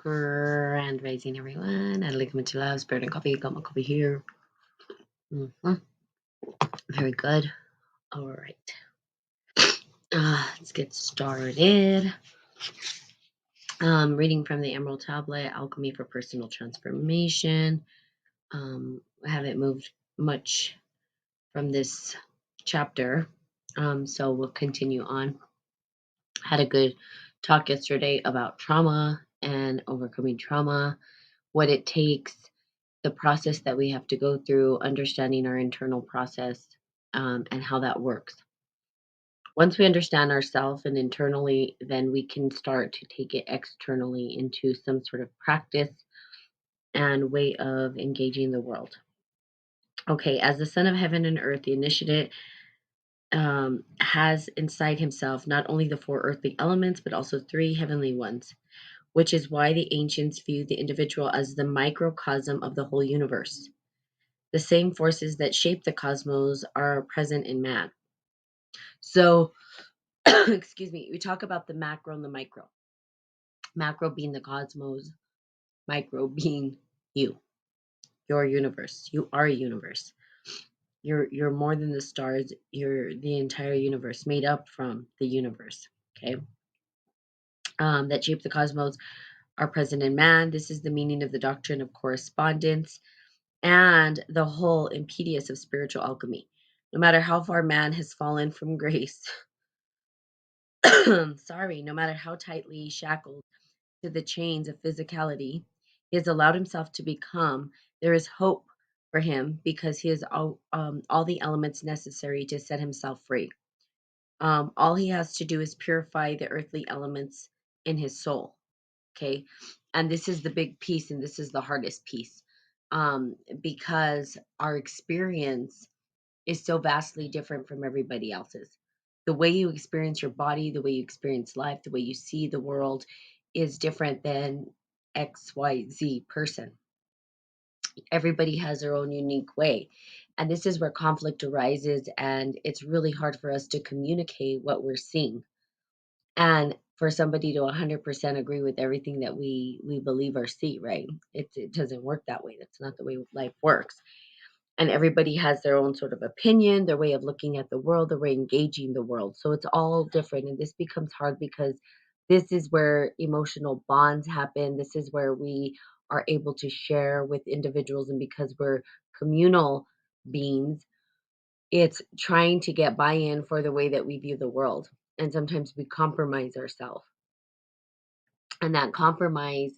Grand rising, everyone. I'd like to love, spirit and coffee. Got my coffee here. hmm Very good. All right. Let's get started. Reading from the Emerald Tablet, Alchemy for Personal Transformation. I haven't moved much from this chapter, so we'll continue on. Had a good talk yesterday about trauma and overcoming trauma, what it takes, the process that we have to go through, understanding our internal process, and how that works. Once we understand ourselves and internally, then we can start to take it externally into some sort of practice and way of engaging the world. Okay, as the Son of Heaven and Earth, the initiate has inside himself not only the four earthly elements, but also three heavenly ones, which is why the ancients viewed the individual as the microcosm of the whole universe. The same forces that shape the cosmos are present in man. So, excuse me, we talk about the macro and the micro. Macro being the cosmos, micro being you, your universe. You are a universe. You're more than the stars. You're the entire universe, made up from the universe. Okay, that shape the cosmos are present in man. This is the meaning of the doctrine of correspondence and the whole impetus of spiritual alchemy. No matter how far man has fallen from grace, no matter how tightly shackled to the chains of physicality he has allowed himself to become, there is hope for him because he has all the elements necessary to set himself free. All he has to do is purify the earthly elements in his soul. Okay. And this is the big piece, and this is the hardest piece, because our experience is so vastly different from everybody else's. The way you experience your body, the way you experience life, the way you see the world is different than XYZ person. Everybody has their own unique way. And this is where conflict arises, and it's really hard for us to communicate what we're seeing. And for somebody to 100% agree with everything that we believe or see, right? It doesn't work that way. That's not the way life works, and everybody has their own sort of opinion, their way of looking at the world, their way of engaging the world. So it's all different. And this becomes hard because this is where emotional bonds happen. This is where we are able to share with individuals. And because we're communal beings, it's trying to get buy in for the way that we view the world. And sometimes we compromise ourselves. And that compromise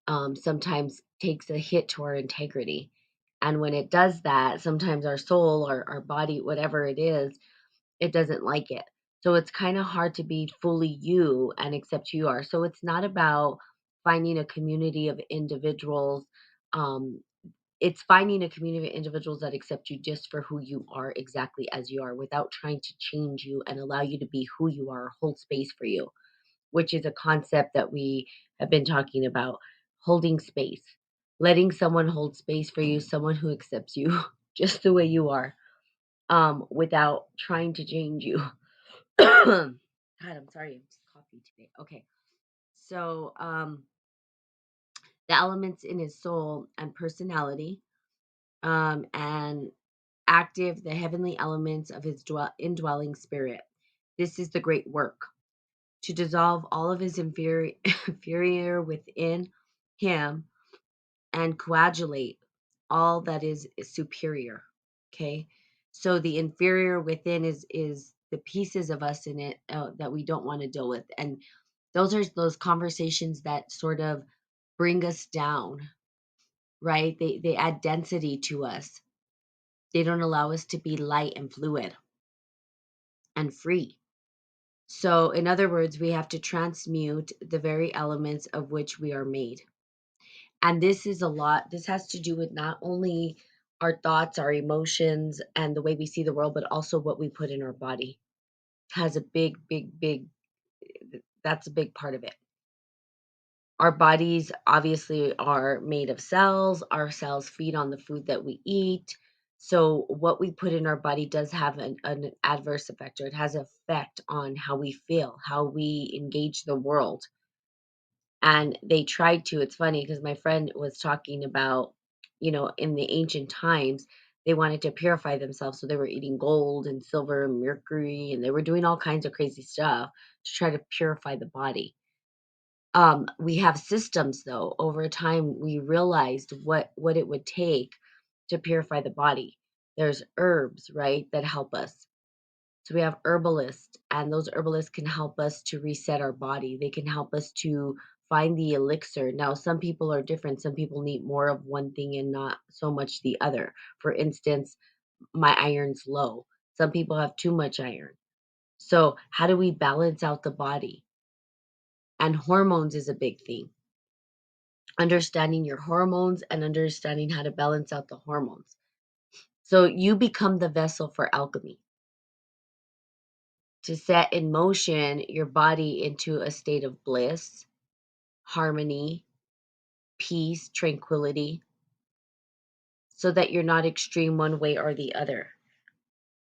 sometimes takes a hit to our integrity. And when it does that, sometimes our soul or our body, whatever it is, it doesn't like it. So it's kind of hard to be fully you and accept who you are. So it's not about finding a community of individuals. Um, it's finding a community of individuals that accept you just for who you are, exactly as you are, without trying to change you and allow you to be who you are, hold space for you, which is a concept that we have been talking about, holding space, letting someone hold space for you, someone who accepts you just the way you are, without trying to change you. God, I'm sorry, I'm just coffee today. Okay. So, the elements in his soul and personality, and active the heavenly elements of his indwelling spirit. This is the great work to dissolve all of his inferior within him and coagulate all that is superior. Okay, so the inferior within is the pieces of us in it that we don't want to deal with, and those are those conversations that sort of bring us down, right? They add density to us. They don't allow us to be light and fluid and free. So, in other words, we have to transmute the very elements of which we are made. And this is a lot. This has to do with not only our thoughts, our emotions, and the way we see the world, but also what we put in our body has a big, that's a big part of it. Our bodies obviously are made of cells. Our cells feed on the food that we eat. So, what we put in our body does have an adverse effect, or it has an effect on how we feel, how we engage the world. And they tried to. It's funny because my friend was talking about, in the ancient times, they wanted to purify themselves. So they were eating gold and silver and mercury, and they were doing all kinds of crazy stuff to try to purify the body. We have systems, though. Over time, we realized what it would take to purify the body. There's herbs, right, that help us. So we have herbalists, and those herbalists can help us to reset our body. They can help us to find the elixir. Now, some people are different. Some people need more of one thing and not so much the other. For instance, my iron's low. Some people have too much iron. So, how do we balance out the body? And hormones is a big thing. Understanding your hormones and understanding how to balance out the hormones. So, you become the vessel for alchemy to set in motion your body into a state of bliss, harmony, peace, tranquility, so that you're not extreme one way or the other.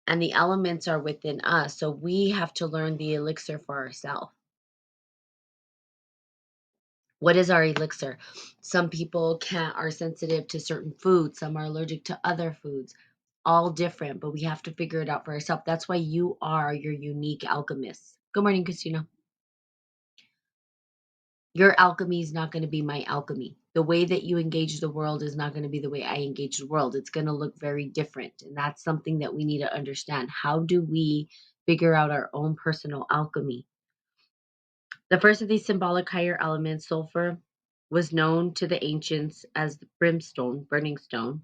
And the elements are within us. So we have to learn the elixir for ourselves. What is our elixir? Some people can't are sensitive to certain foods, some are allergic to other foods. All different, but we have to figure it out for ourselves. That's why you are your unique alchemist. Good morning, Christina. Your alchemy is not going to be my alchemy. The way that you engage the world is not going to be the way I engage the world. It's going to look very different. And that's something that we need to understand. How do we figure out our own personal alchemy? The first of these symbolic higher elements, sulfur, was known to the ancients as the brimstone, burning stone,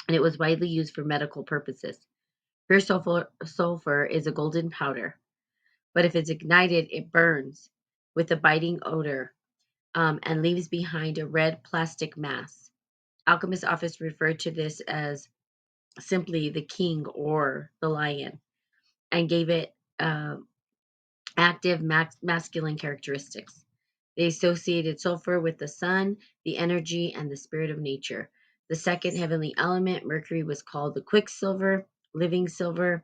and it was widely used for medical purposes. Pure sulfur is a golden powder, but if it's ignited, it burns with a biting odor and leaves behind a red plastic mass. Alchemists often refer to this as simply the king or the lion and gave it active masculine characteristics. They associated sulfur with the sun, the energy, and the spirit of nature. The second heavenly element, Mercury, was called the quicksilver, living silver,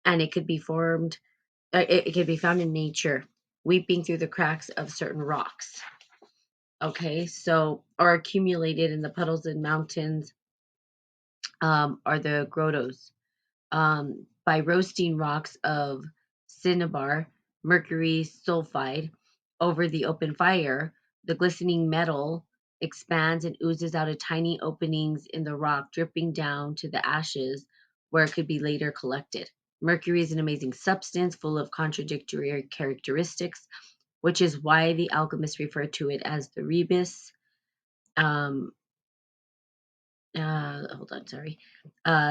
and it could be formed. It could be found in nature, weeping through the cracks of certain rocks. Okay, so are accumulated in the puddles and mountains are the grottos. By roasting rocks of cinnabar, mercury sulfide over the open fire, the glistening metal expands and oozes out of tiny openings in the rock, dripping down to the ashes where it could be later collected. Mercury is an amazing substance full of contradictory characteristics, which is why the alchemists refer to it as the rebus. Um, Hold on, sorry.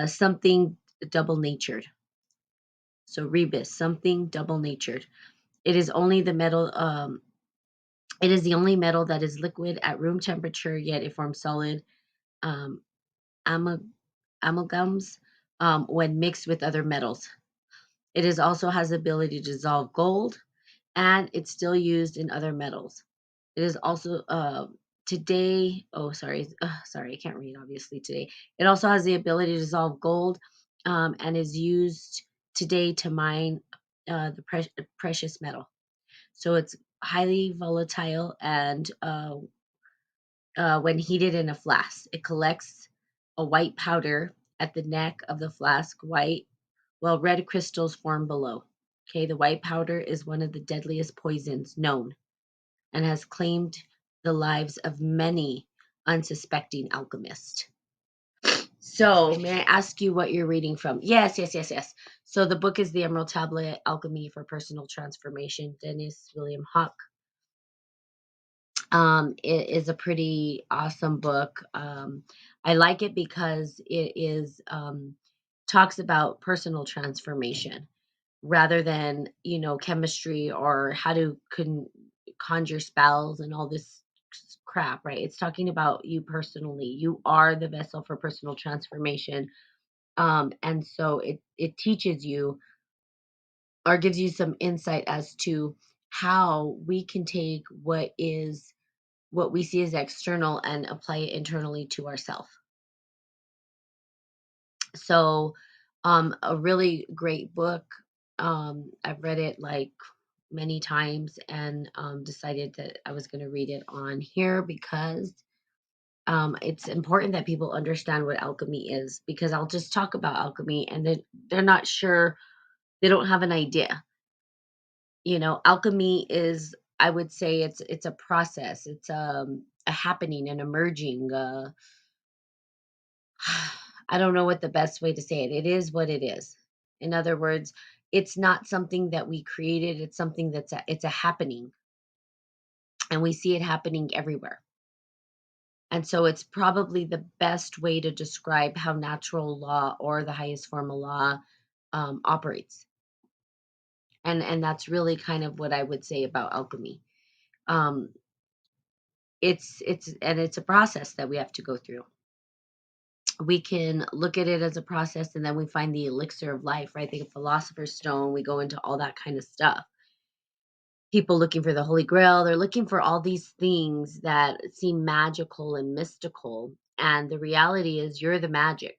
Something double natured. So rebus, something double natured. It is only the metal. It is the only metal that is liquid at room temperature, yet it forms solid um, ama- amalgams when mixed with other metals. It is also has the ability to dissolve gold, and it's still used in other metals. It is also today. Oh, sorry, I can't read obviously today. It also has the ability to dissolve gold, and is used today to mine the precious metal. So it's highly volatile, and when heated in a flask, it collects a white powder at the neck of the flask, white, while red crystals form below. Okay, the white powder is one of the deadliest poisons known and has claimed the lives of many unsuspecting alchemists. So, may I ask you what you're reading from? Yes, yes, yes, yes. So, the book is The Emerald Tablet Alchemy for Personal Transformation, Dennis William Hawk. It is a pretty awesome book. I like it because it is talks about personal transformation rather than chemistry or how to conjure spells and all this crap, right? It's talking about you personally. You are the vessel for personal transformation, and so it teaches you or gives you some insight as to how we can take what we see as external and apply it internally to ourselves. So, a really great book. I've read it like many times and decided that I was going to read it on here because it's important that people understand what alchemy is, because I'll just talk about alchemy and then they're not sure, they don't have an idea. Alchemy is, I would say, it's a process, it's a happening, an emerging. I don't know what the best way to say it. It is what it is. In other words, it's not something that we created. It's something it's a happening, and we see it happening everywhere. And so it's probably the best way to describe how natural law or the highest form of law operates. And that's really kind of what I would say about alchemy. Um, it's a process that we have to go through. We can look at it as a process, and then we find the elixir of life, right? The philosopher's stone, we go into all that kind of stuff. People looking for the holy grail, they're looking for all these things that seem magical and mystical, and the reality is you're the magic,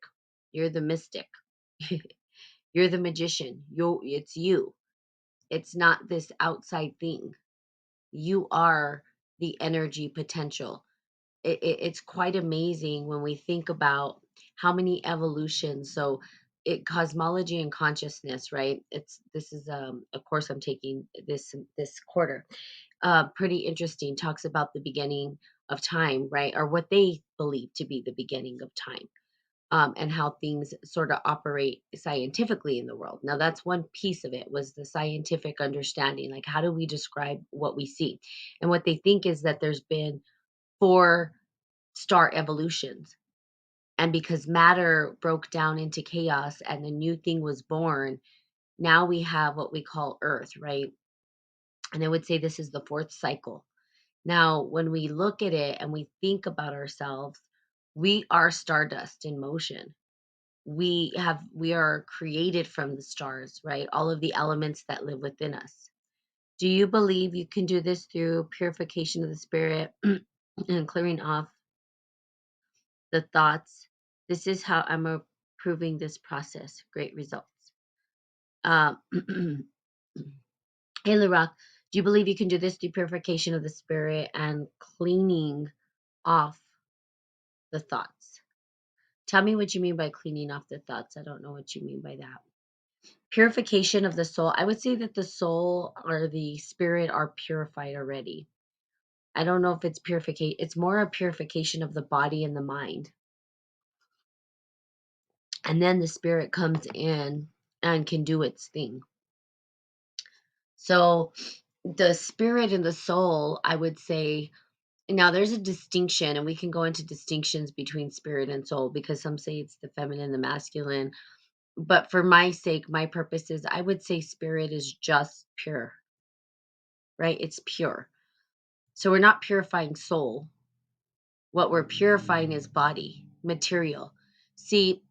you're the mystic, you're the magician, it's you. It's not this outside thing. You are the energy potential. It's quite amazing when we think about how many evolutions. So it cosmology and consciousness, right? This is a course I'm taking this quarter. Pretty interesting. Talks about the beginning of time, right? Or what they believe to be the beginning of time. And how things sort of operate scientifically in the world. Now, that's one piece of it, was the scientific understanding. Like, how do we describe what we see? And what they think is that there's been four star evolutions. And because matter broke down into chaos and a new thing was born, now we have what we call Earth, right? And I would say this is the fourth cycle. Now, when we look at it and we think about ourselves, we are stardust in motion. We are created from the stars, right? All of the elements that live within us. Do you believe you can do this through purification of the spirit and clearing off the thoughts? This is how I'm approving this process. Great results. Um, hey, Larock, do you believe you can do this through purification of the spirit and cleaning off the thoughts? Tell me what you mean by cleaning off the thoughts. I don't know what you mean by that. Purification of the soul. I would say that the soul or the spirit are purified already. I don't know if it's purification. It's more a purification of the body and the mind. And then the spirit comes in and can do its thing. So the spirit and the soul, I would say, now there's a distinction, and we can go into distinctions between spirit and soul, because some say it's the feminine, the masculine. But for my sake, my purposes, I would say spirit is just pure, right? It's pure. So we're not purifying soul. What we're purifying is body, material. See,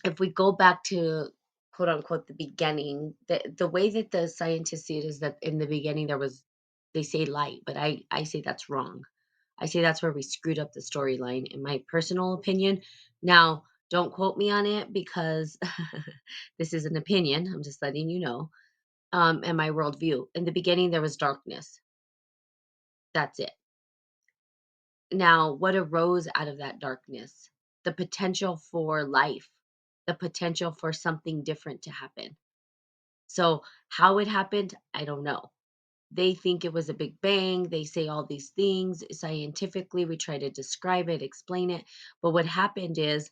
if we go back to quote unquote the beginning, the way that the scientists see it is that in the beginning there was, they say light, but I say that's wrong. I say that's where we screwed up the storyline, in my personal opinion. Now, don't quote me on it, because this is an opinion. I'm just letting you know. And my worldview. In the beginning, there was darkness. That's it. Now, what arose out of that darkness? The potential for life, the potential for something different to happen. So, how it happened, I don't know. They think it was a big bang. They say all these things. Scientifically, we try to describe it, explain it. But what happened is,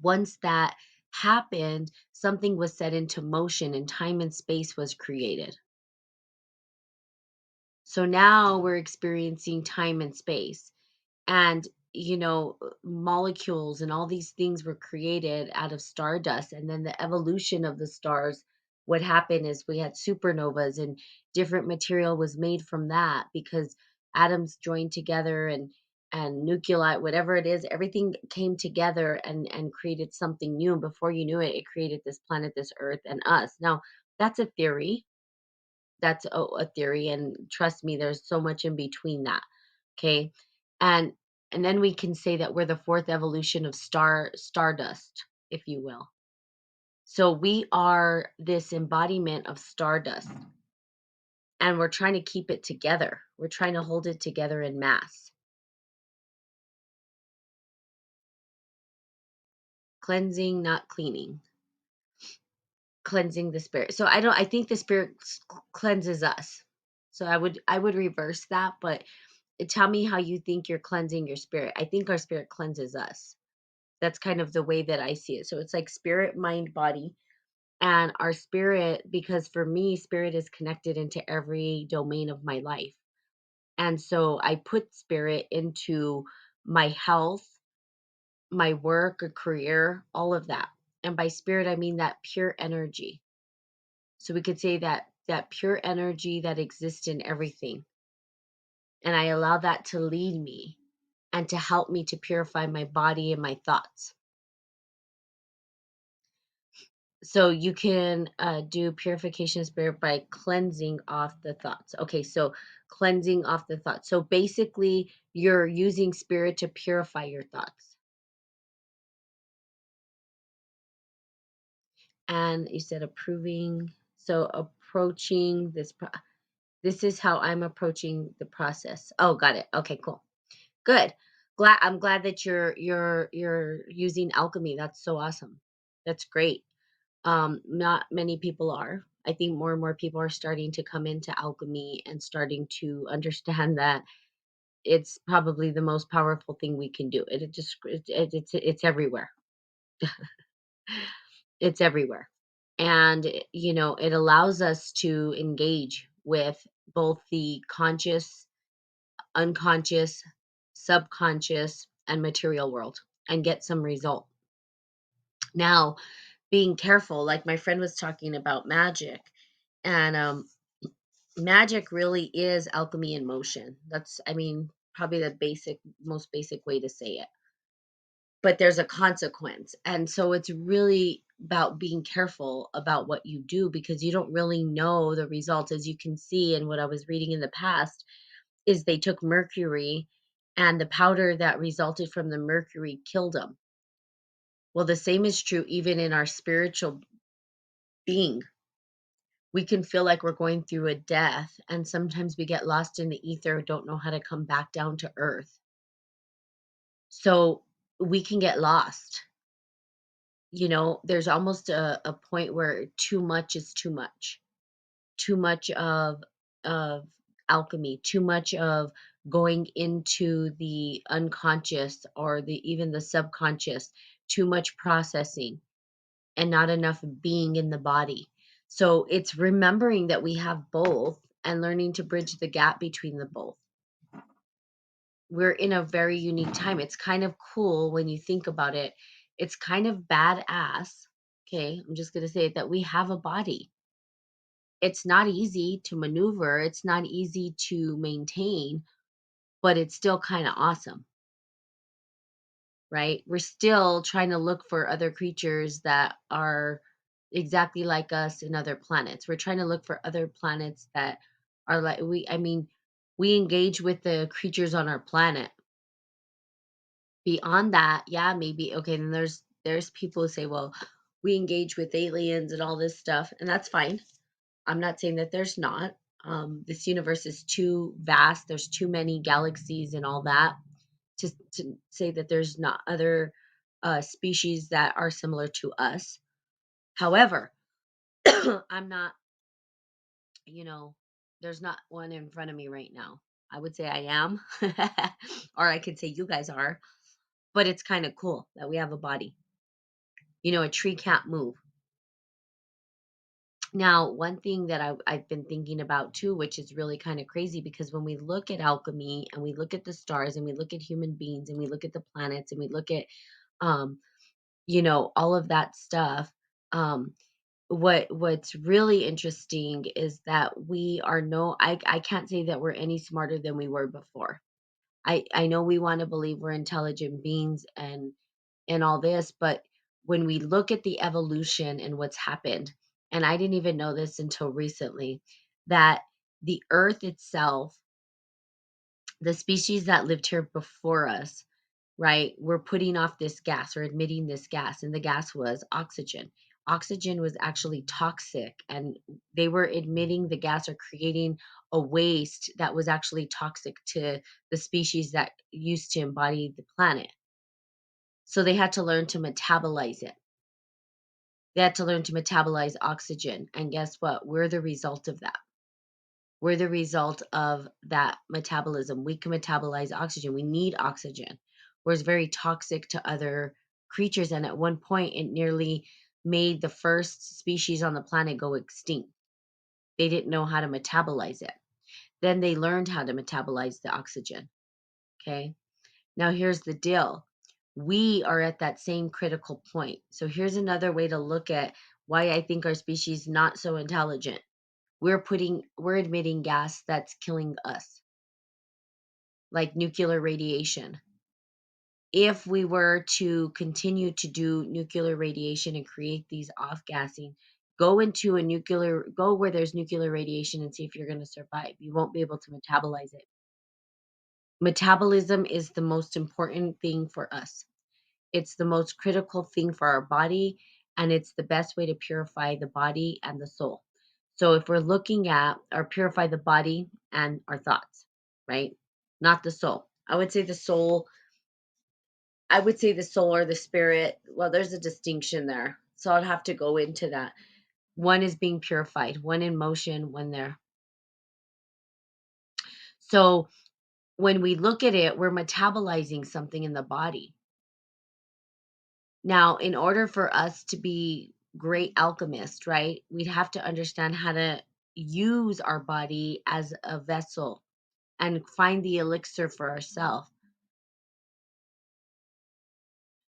once that happened, something was set into motion and time and space was created. So now we're experiencing time and space. And molecules and all these things were created out of stardust, and then the evolution of the stars, what happened is we had supernovas, and different material was made from that, because atoms joined together, and nuclei, whatever it is, everything came together and created something new, and before you knew it, it created this planet, this earth, and us. Now, that's a theory. That's a theory, and trust me, there's so much in between that. Okay. And then we can say that we're the fourth evolution of stardust, if you will. So we are this embodiment of stardust. and we're trying to keep it together. We're trying to hold it together in mass. Cleansing, not cleaning. Cleansing the spirit. So I think the spirit cleanses us. So I would reverse that, but tell me how you think you're cleansing your spirit. I think our spirit cleanses us. That's kind of the way that I see it. So it's like spirit, mind, body, and our spirit, because for me, spirit is connected into every domain of my life. And so I put spirit into my health, my work, a career, all of that. And by spirit, I mean that pure energy. So we could say that pure energy that exists in everything. And I allow that to lead me and to help me to purify my body and my thoughts. So you can do purification spirit by cleansing off the thoughts. Okay, so cleansing off the thoughts. So basically, you're using spirit to purify your thoughts. And you said approving. So approaching this. This is how I'm approaching the process. Oh, got it. Okay, cool. Good. I'm glad that you're using alchemy. That's so awesome. That's great. Not many people are. I think more and more people are starting to come into alchemy and starting to understand that it's probably the most powerful thing we can do. It's everywhere. It's everywhere. And it allows us to engage with both the conscious, unconscious, subconscious, and material world and get some result. Now, being careful, like my friend was talking about magic, and magic really is alchemy in motion. That's, I mean, probably the most basic way to say it. But there's a consequence. And so it's really about being careful about what you do because you don't really know the results. As you can see, in what I was reading in the past, is they took mercury and the powder that resulted from the mercury killed them. Well, the same is true even in our spiritual being. We can feel like we're going through a death, and sometimes we get lost in the ether, don't know how to come back down to earth. So we can get lost. There's almost a point where too much is too much. Too much of alchemy, too much of going into the unconscious or even the subconscious, too much processing and not enough being in the body. So it's remembering that we have both and learning to bridge the gap between the both. We're in a very unique time. It's kind of cool when you think about it. It's kind of badass. Okay, I'm just going to say it, that we have a body. It's not easy to maneuver, it's not easy to maintain, but it's still kind of awesome, right? We're still trying to look for other creatures that are exactly like us in other planets. We're trying to look for other planets that are like I mean, we engage with the creatures on our planet. Beyond that, yeah, maybe okay, then there's people who say, well, we engage with aliens and all this stuff, and that's fine. I'm not saying that there's not. This universe is too vast. There's too many galaxies and all that to say that there's not other species that are similar to us. However, I'm not, you know, there's not one in front of me right now. I would say I am, or I could say you guys are, but it's kind of cool that we have a body. A tree can't move. Now, one thing that I've been thinking about too, which is really kind of crazy, because when we look at alchemy and we look at the stars and we look at human beings and we look at the planets and we look at, um, all of that stuff, um, what's really interesting is that we are I can't say that we're any smarter than we were before. I know we want to believe we're intelligent beings and all this, but when we look at the evolution and what's happened, and I didn't even know this until recently, that the earth itself, the species that lived here before us, right, were putting off this gas or emitting this gas, and the gas was oxygen. oxygen was actually toxic, and they were emitting the gas or creating a waste that was actually toxic to the species that used to embody the planet. So they had to learn to metabolize it. They had to learn to metabolize oxygen. And guess what? We're the result of that. We're the result of that metabolism. We can metabolize oxygen. We need oxygen. Whereas very toxic to other creatures. And at one point, it nearly made the first species on the planet go extinct. They didn't know how to metabolize it. Then they learned how to metabolize the oxygen. Okay. Now, here's the deal. We are at that same critical point. So here's another way to look at why I think our species not so intelligent. We're emitting gas that's killing us, like nuclear radiation. If we were to continue to do nuclear radiation and create these off gassing, go where there's nuclear radiation and see if you're going to survive. You won't be able to metabolize it. Metabolism is the most important thing for us. It's the most critical thing for our body, and it's the best way to purify the body and the soul. So if we're looking at or purify the body and our thoughts, right? Not the soul. I would say the soul or the spirit. Well, there's a distinction there. So I'd have to go into that. One is being purified, one in motion, one there. So when we look at it, we're metabolizing something in the body. Now, in order for us to be great alchemists, right, we'd have to understand how to use our body as a vessel and find the elixir for ourselves.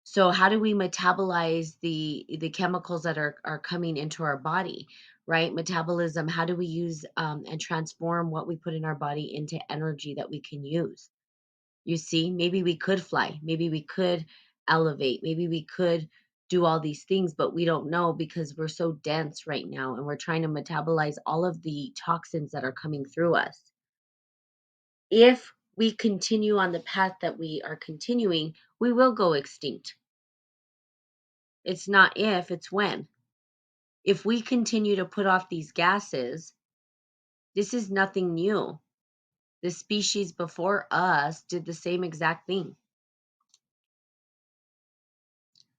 So how do we metabolize the chemicals that are coming into our body, right? Metabolism, how do we use and transform what we put in our body into energy that we can use? You see, maybe we could fly, maybe we could elevate, maybe we could do all these things, but we don't know because we're so dense right now and we're trying to metabolize all of the toxins that are coming through us. If we continue on the path that we are continuing, we will go extinct. It's not if, it's when. If we continue to put off these gases, this is nothing new. The species before us did the same exact thing.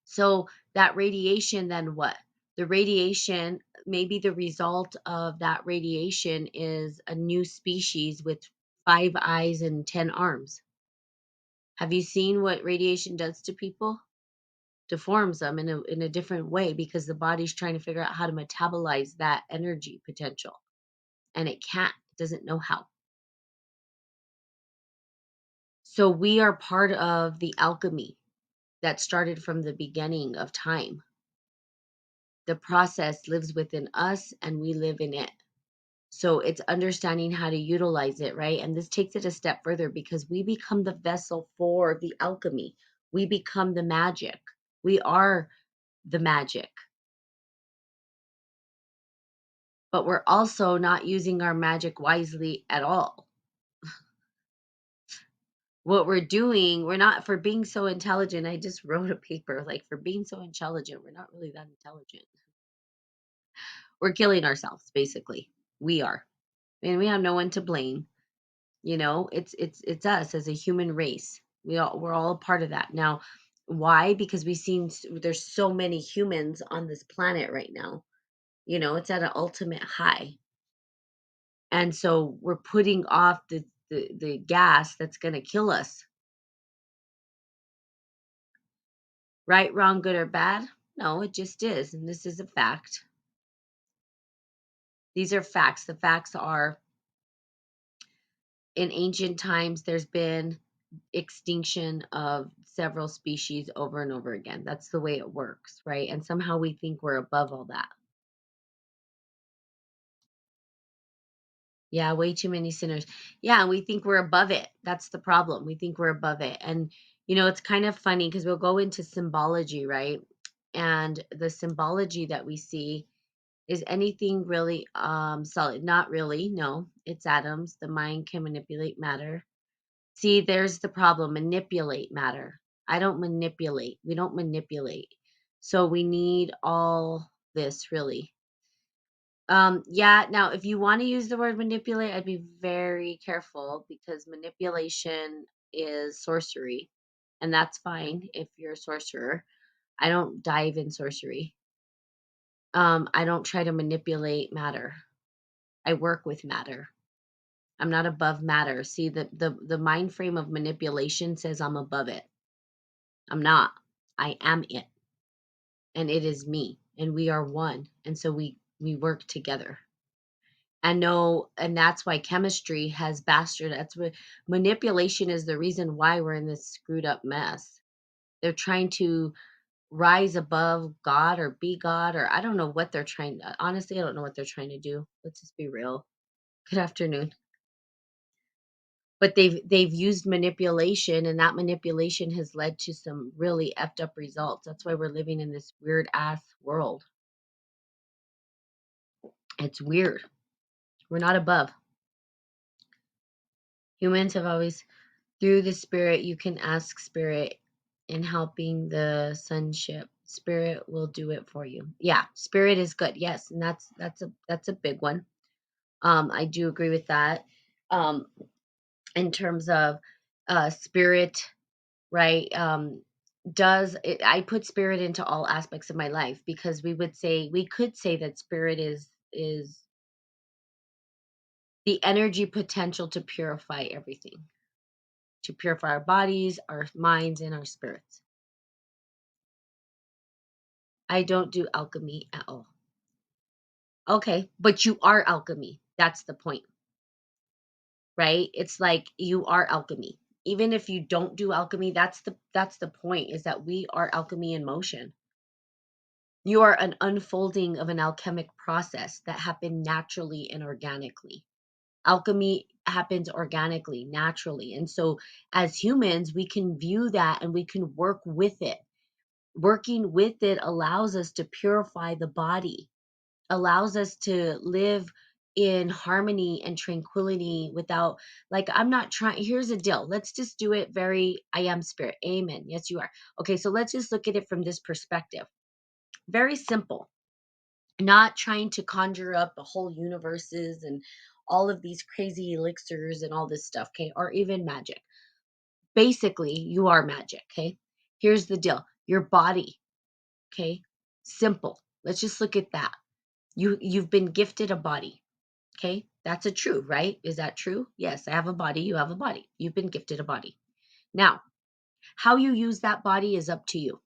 So that radiation, then what? The radiation, maybe the result of that radiation is a new species with 5 eyes and 10 arms. Have you seen what radiation does to people? Deforms them in a different way because the body's trying to figure out how to metabolize that energy potential. And it can't, it doesn't know how. So we are part of the alchemy that started from the beginning of time. The process lives within us and we live in it. So it's understanding how to utilize it, right? And this takes it a step further because we become the vessel for the alchemy. We become the magic. We are the magic. But we're also not using our magic wisely at all. What we're doing, we're not, for being so intelligent. I just wrote a paper like, for being so intelligent, we're not really that intelligent. We're killing ourselves, basically. We are. And we have no one to blame. It's us as a human race. We're all a part of that. Now, why? Because there's so many humans on this planet right now. It's at an ultimate high. And so we're putting off the gas that's going to kill us. Right, wrong, good, or bad? No, it just is. And this is a fact. These are facts. The facts are, in ancient times, there's been extinction of several species over and over again. That's the way it works, right? And somehow we think we're above all that. Yeah, way too many sinners. Yeah, and we think we're above it. That's the problem. We think we're above it. And it's kind of funny because we'll go into symbology, right? And the symbology that we see is anything really solid? Not really. No, it's atoms. The mind can manipulate matter. See, there's the problem. Manipulate matter. I don't manipulate. We don't manipulate. So we need all. this really. Yeah, now if you want to use the word manipulate, I'd be very careful because manipulation is sorcery, and that's fine if you're a sorcerer. I don't dive in sorcery. I don't try to manipulate matter. I work with matter. I'm not above matter. See, the mind frame of manipulation says I'm above it. I'm not. I am it, and it is me, and we are one, and so we work together. And no, and that's why chemistry has bastard. That's what manipulation is, the reason why we're in this screwed up mess. They're trying to rise above God or be God, or I don't know what they're trying. Honestly, I don't know what they're trying to do. Let's just be real. Good afternoon. But they've used manipulation, and that manipulation has led to some really effed up results. That's why we're living in this weird ass world. It's weird. We're not above. Humans have always, through the spirit, you can ask spirit in helping the sonship. Spirit will do it for you. Yeah, spirit is good. Yes, and that's a big one. I do agree with that. Um, in terms of spirit, right? Does it, I put spirit into all aspects of my life because we could say that spirit is the energy potential to purify everything, to purify our bodies, our minds, and our spirits. I don't do alchemy at all. Okay, but you are alchemy. That's the point, right? It's like you are alchemy. Even if you don't do alchemy, that's the point, is that we are alchemy in motion. You are an unfolding of an alchemic process that happened naturally and organically. Alchemy happens organically, naturally. And so as humans, we can view that and we can work with it. Working with it allows us to purify the body, allows us to live in harmony and tranquility without, like, I'm not trying. Here's a deal. Let's just do it very, I am spirit. Amen. Yes, you are. Okay, so let's just look at it from this perspective. Very simple. Not trying to conjure up the whole universes and all of these crazy elixirs and all this stuff, okay? Or even magic. Basically, you are magic, okay? Here's the deal. Your body, okay? Simple. Let's just look at that. You've been gifted a body. Okay? That's a true, right? Is that true? Yes, I have a body, you have a body. You've been gifted a body. Now, how you use that body is up to you.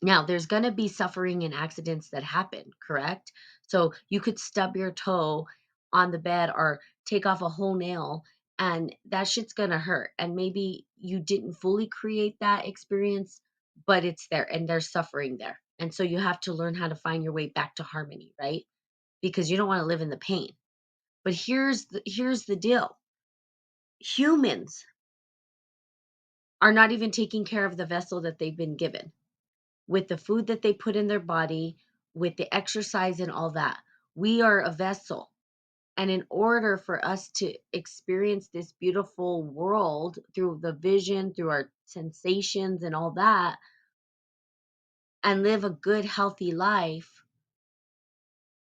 Now, there's going to be suffering and accidents that happen, correct? So you could stub your toe on the bed or take off a whole nail, and that shit's going to hurt. And maybe you didn't fully create that experience, but it's there and there's suffering there. And so you have to learn how to find your way back to harmony, right? Because you don't want to live in the pain. But here's the deal. Humans are not even taking care of the vessel that they've been given, with the food that they put in their body, with the exercise and all that. We are a vessel. And in order for us to experience this beautiful world through the vision, through our sensations and all that, and live a good, healthy life,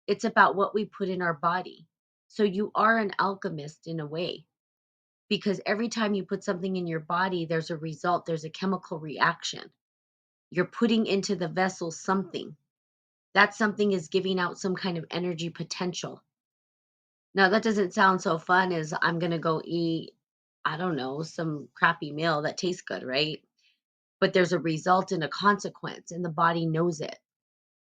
it's about what we put in our body. So you are an alchemist in a way, because every time you put something in your body, there's a result, there's a chemical reaction. You're putting into the vessel something. That something is giving out some kind of energy potential. Now, that doesn't sound so fun as I'm going to go eat, I don't know, some crappy meal that tastes good, right? But there's a result and a consequence, and the body knows it.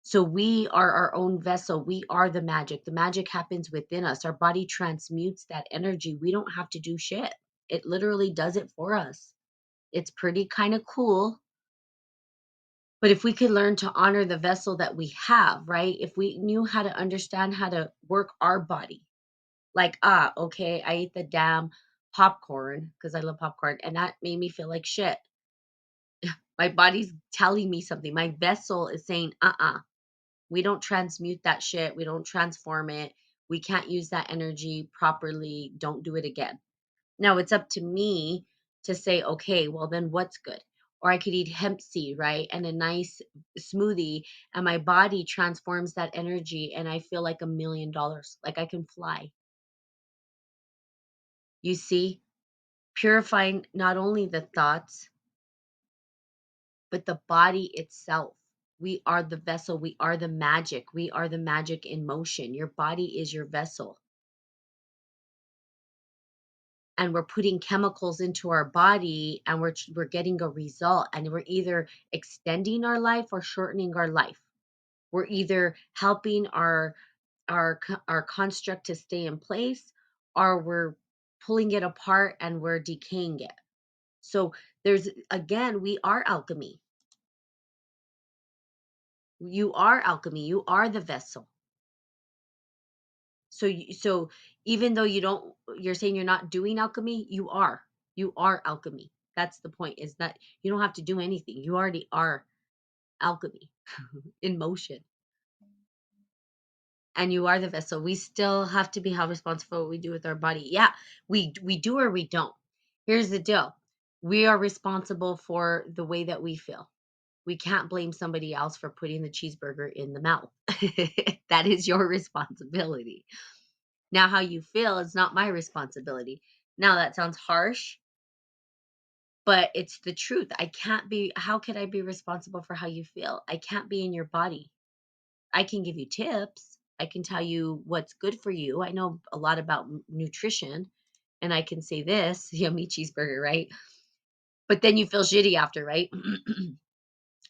So we are our own vessel. We are the magic. The magic happens within us. Our body transmutes that energy. We don't have to do shit. It literally does it for us. It's pretty kind of cool. But if we could learn to honor the vessel that we have, right? If we knew how to understand how to work our body, like, okay, I ate the damn popcorn because I love popcorn and that made me feel like shit. My body's telling me something. My vessel is saying, we don't transmute that shit. We don't transform it. We can't use that energy properly. Don't do it again. Now it's up to me to say, okay, well, then what's good? or I could eat hemp seed, right? And a nice smoothie, and my body transforms that energy and I feel like $1 million, like I can fly. You see, purifying not only the thoughts, but the body itself. We are the vessel, we are the magic, we are the magic in motion. Your body is your vessel. And we're putting chemicals into our body and we're getting a result, and we're either extending our life or shortening our life. We're either helping our construct to stay in place, or we're pulling it apart and we're decaying it. So there's, again, we are alchemy. You are alchemy. You are the vessel. So even though you're saying you're not doing alchemy, you are. You are alchemy. That's the point, is that you don't have to do anything. You already are alchemy in motion. And you are the vessel. We still have to be held responsible for what we do with our body. Yeah, we do or we don't. Here's the deal. We are responsible for the way that we feel. We can't blame somebody else for putting the cheeseburger in the mouth. That is your responsibility. Now, how you feel is not my responsibility. Now, that sounds harsh, but it's the truth. How could I be responsible for how you feel? I can't be in your body. I can give you tips. I can tell you what's good for you. I know a lot about nutrition, and I can say this, yummy cheeseburger, right? But then you feel shitty after, right?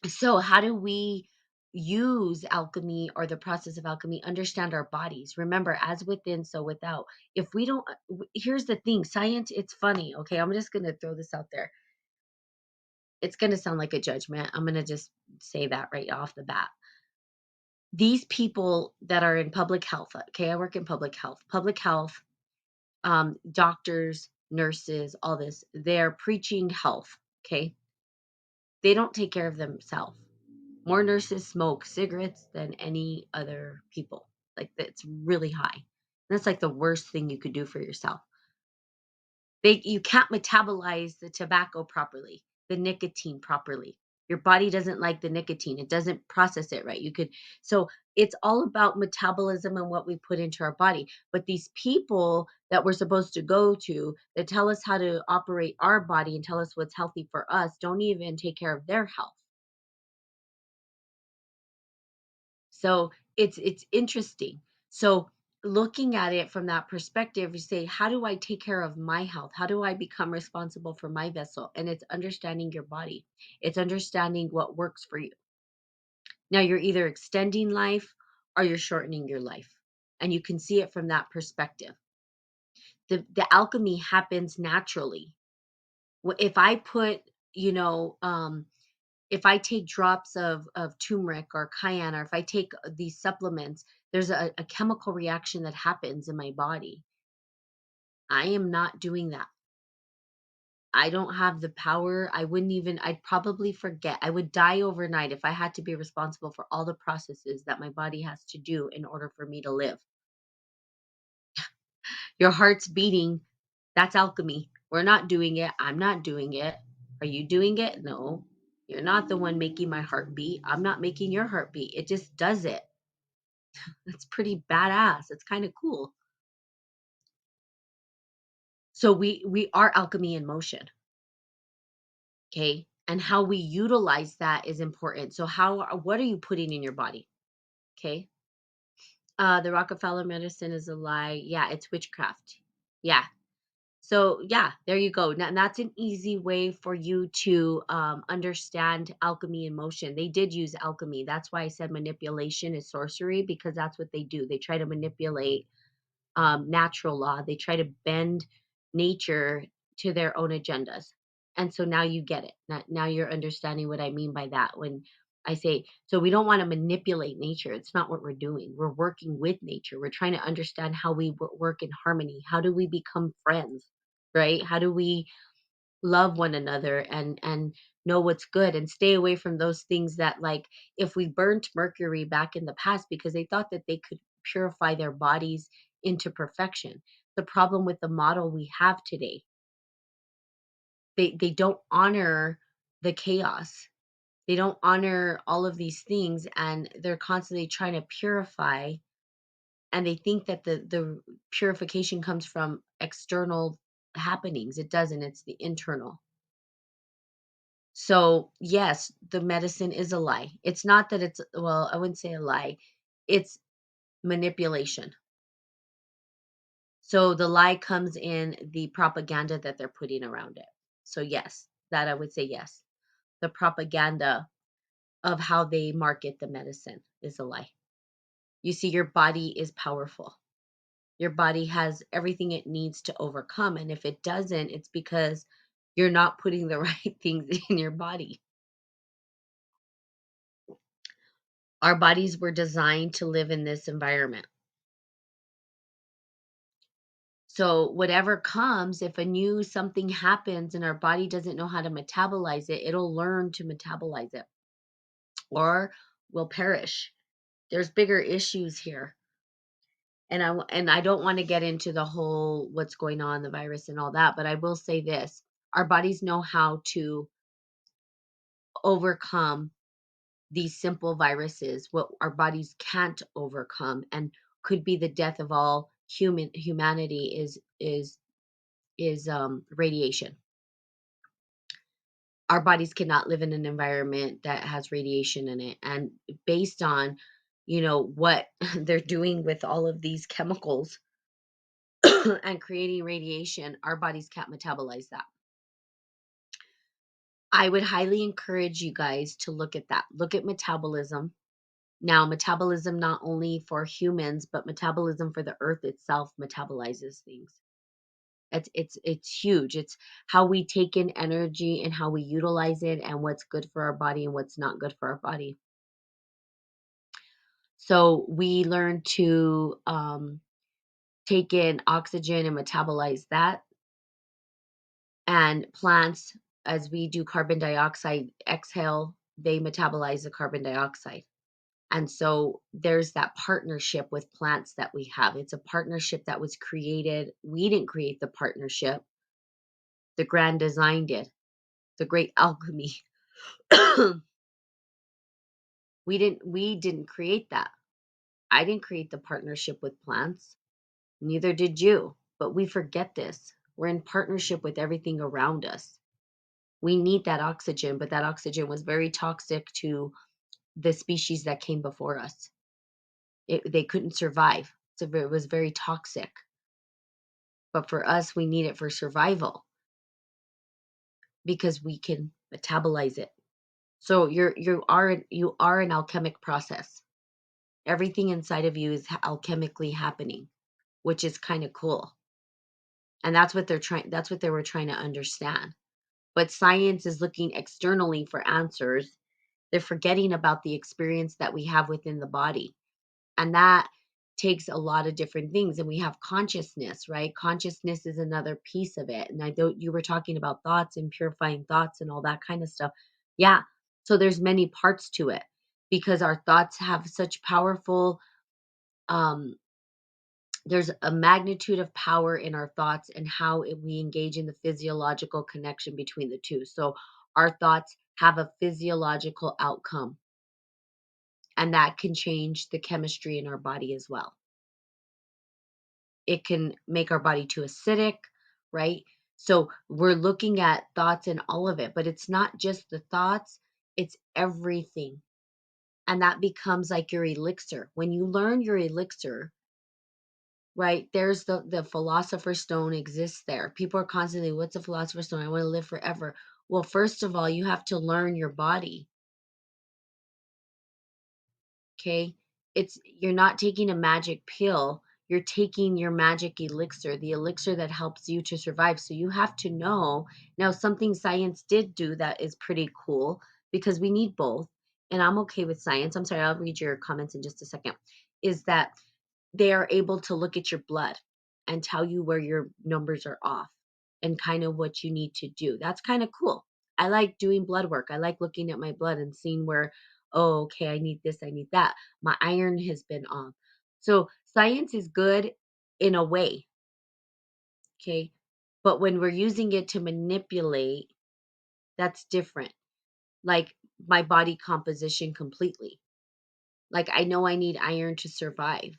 So, how do we use alchemy, or the process of alchemy? Understand our bodies. Remember, as within, so without. If we don't, here's the thing, science, it's funny. Okay. I'm just going to throw this out there. It's going to sound like a judgment. I'm going to just say that right off the bat. These people that are in public health, okay, I work in public health, doctors, nurses, all this, they're preaching health, okay? They don't take care of themselves. More nurses smoke cigarettes than any other people. Like, that's really high. That's like the worst thing you could do for yourself. You can't metabolize the tobacco properly, the nicotine properly. Your body doesn't like the nicotine. It doesn't process it right. So it's all about metabolism and what we put into our body. But these people that we're supposed to go to that tell us how to operate our body and tell us what's healthy for us don't even take care of their health. So it's interesting. So looking at it from that perspective, you say, how do I take care of my health? How do I become responsible for my vessel? And it's understanding your body. It's understanding what works for you. Now you're either extending life or you're shortening your life. And you can see it from that perspective. The alchemy happens naturally. If I put, you know, if I take drops of turmeric or cayenne, or if I take these supplements, there's a chemical reaction that happens in my body. I am not doing that. I don't have the power. I'd probably forget. I would die overnight if I had to be responsible for all the processes that my body has to do in order for me to live. Your heart's beating. That's alchemy. We're not doing it. I'm not doing it. Are you doing it? No. You're not the one making my heart beat. I'm not making your heart beat. It just does it. It's pretty badass. It's kind of cool. So we are alchemy in motion, okay? And how we utilize that is important. So what are you putting in your body? Okay? The Rockefeller medicine is a lie. Yeah, it's witchcraft. Yeah. So yeah, there you go. Now that's an easy way for you to understand alchemy in motion. They did use alchemy. That's why I said manipulation is sorcery, because that's what they do. They try to manipulate natural law. They try to bend nature to their own agendas. And so now you get it. Now you're understanding what I mean by that. When I say, so we don't want to manipulate nature. It's not what we're doing. We're working with nature. We're trying to understand how we work in harmony. How do we become friends, right? How do we love one another and know what's good and stay away from those things that, like, if we burnt mercury back in the past because they thought that they could purify their bodies into perfection. The problem with the model we have today, they don't honor the chaos. They don't honor all of these things, and they're constantly trying to purify, and they think that the purification comes from external happenings. It doesn't. It's the internal. So, yes, the medicine is a lie. It's not that it's, well, I wouldn't say a lie. It's manipulation. So the lie comes in the propaganda that they're putting around it. So yes, that I would say yes. The propaganda of how they market the medicine is a lie. You see, your body is powerful. Your body has everything it needs to overcome. And if it doesn't, it's because you're not putting the right things in your body. Our bodies were designed to live in this environment. So whatever comes, if a new something happens and our body doesn't know how to metabolize it, it'll learn to metabolize it or will perish. There's bigger issues here. And I don't want to get into the whole what's going on, the virus and all that, but I will say this. Our bodies know how to overcome these simple viruses, what our bodies can't overcome and could be the death of all humanity is radiation. Our bodies cannot live in an environment that has radiation in it. And based on, what they're doing with all of these chemicals and creating radiation, our bodies can't metabolize that. I would highly encourage you guys to look at that. Look at metabolism. Now, metabolism not only for humans, but metabolism for the earth itself metabolizes things. It's huge. It's how we take in energy and how we utilize it and what's good for our body and what's not good for our body. So we learn to take in oxygen and metabolize that. And plants, as we do carbon dioxide exhale, they metabolize the carbon dioxide. And so there's that partnership with plants that we have. It's a partnership that was created. We didn't create the partnership. The grand design did. The great alchemy. we didn't create that. I didn't create the partnership with plants. Neither did you. But we forget this. We're in partnership with everything around us. We need that oxygen, but that oxygen was very toxic to the species that came before us. They couldn't survive. So it was very toxic. But for us, we need it for survival because we can metabolize it. So you are an alchemic process. Everything inside of you is alchemically happening, which is kind of cool. And that's what they were trying to understand. But science is looking externally for answers. They're forgetting about the experience that we have within the body. And that takes a lot of different things. And we have consciousness, right? Consciousness is another piece of it. And I don't you were talking about thoughts and purifying thoughts and all that kind of stuff. Yeah. So there's many parts to it because our thoughts have such powerful um there's a magnitude of power in our thoughts and how we engage in the physiological connection between the two. So our thoughts have a physiological outcome, and that can change the chemistry in our body as well. It can make our body too acidic, right? So we're looking at thoughts and all of it, but it's not just the thoughts, it's everything. And that becomes like your elixir. When you learn your elixir, right? There's the philosopher's stone exists there. People are constantly, what's a philosopher's stone? I want to live forever. Well, first of all, you have to learn your body. Okay. You're not taking a magic pill. You're taking your magic elixir, the elixir that helps you to survive. So you have to know. Now, something science did do that is pretty cool because we need both. And I'm okay with science. I'm sorry, I'll read your comments in just a second. Is that they are able to look at your blood and tell you where your numbers are off and kind of what you need to do. That's kind of cool. I like doing blood work. I like looking at my blood and seeing where, oh, okay, I need this, I need that. My iron has been off. So science is good in a way, okay? But when we're using it to manipulate, that's different. like my body composition completely. Like I know I need iron to survive.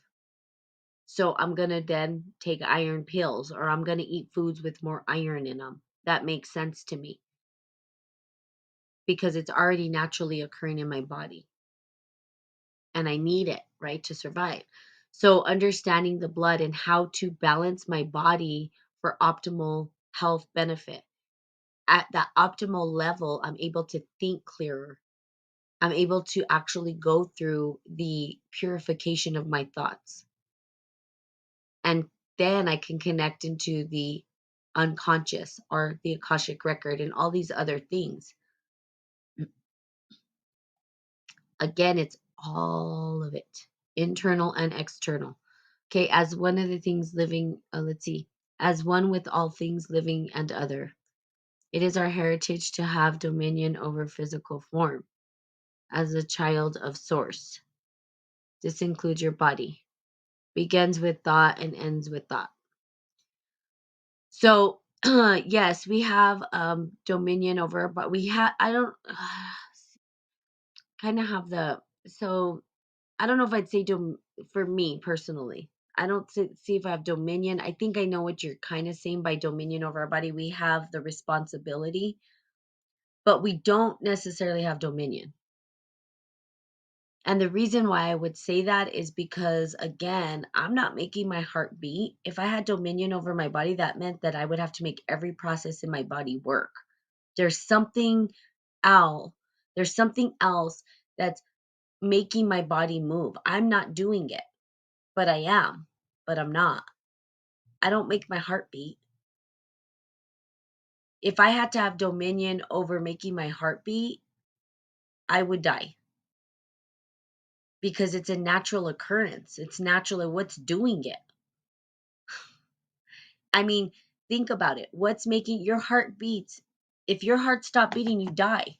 So I'm going to then take iron pills, or I'm going to eat foods with more iron in them. That makes sense to me because it's already naturally occurring in my body and I need it, right, to survive. So understanding the blood and how to balance my body for optimal health benefit. At that optimal level, I'm able to think clearer. I'm able to actually go through the purification of my thoughts. And then I can connect into the unconscious or the Akashic record and all these other things. Again, it's all of it, internal and external. Okay, as one of the things living, let's see, as one with all things living and other. It is our heritage to have dominion over physical form as a child of source. This includes your body, begins with thought and ends with thought. So, yes, we have dominion over, but we have, I don't kind of have the, so I don't know if I'd say for me personally. I don't see if I have dominion. I think I know what you're kind of saying by dominion over our body. We have the responsibility, but we don't necessarily have dominion. And the reason why I would say that is because, again, I'm not making my heart beat. If I had dominion over my body, that meant that I would have to make every process in my body work. There's something else. There's something else that's making my body move. I'm not doing it, but I am, but I'm not. I don't make my heart beat. If I had to have dominion over making my heart beat, I would die because it's a natural occurrence. It's natural. And what's doing it? I mean, think about it. What's making your heart beats? If your heart stopped beating, you die.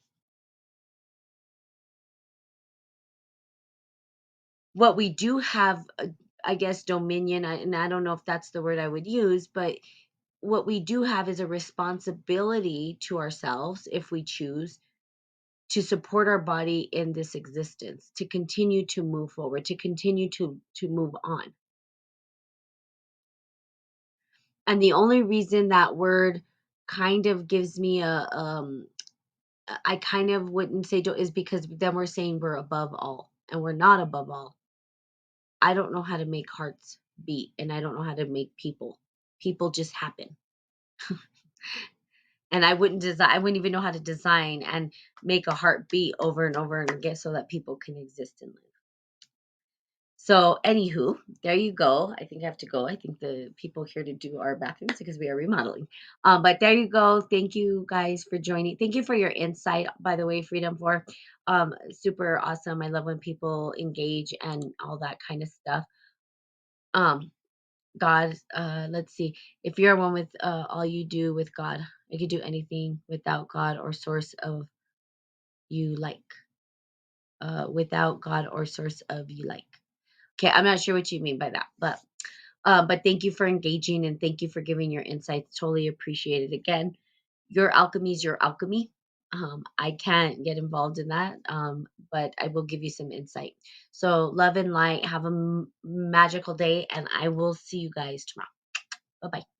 What we do have, I guess, dominion, and I don't know if that's the word I would use, but what we do have is a responsibility to ourselves, if we choose, to support our body in this existence, to continue to move forward, to continue to move on. And the only reason that word kind of gives me I kind of wouldn't say is because then we're saying we're above all, and we're not above all. I don't know how to make hearts beat, and I don't know how to make people. People just happen. And I wouldn't design, I wouldn't even know how to design and make a heart beat over and over and again so that people can exist and live. So, anywho, there you go. I think I have to go. I think the people here to do our bathrooms because we are remodeling. But there you go. Thank you guys for joining. Thank you for your insight, by the way, Freedom for super awesome. I love when people engage and all that kind of stuff. Um, God, let's see. If you're one with all you do with God, you could do anything without God or source of you like. Without God or source of you like. Okay, I'm not sure what you mean by that, but thank you for engaging and thank you for giving your insights. Totally appreciate it. Again, your alchemy is your alchemy. I can't get involved in that, but I will give you some insight. So, love and light. Have a magical day, and I will see you guys tomorrow. Bye bye.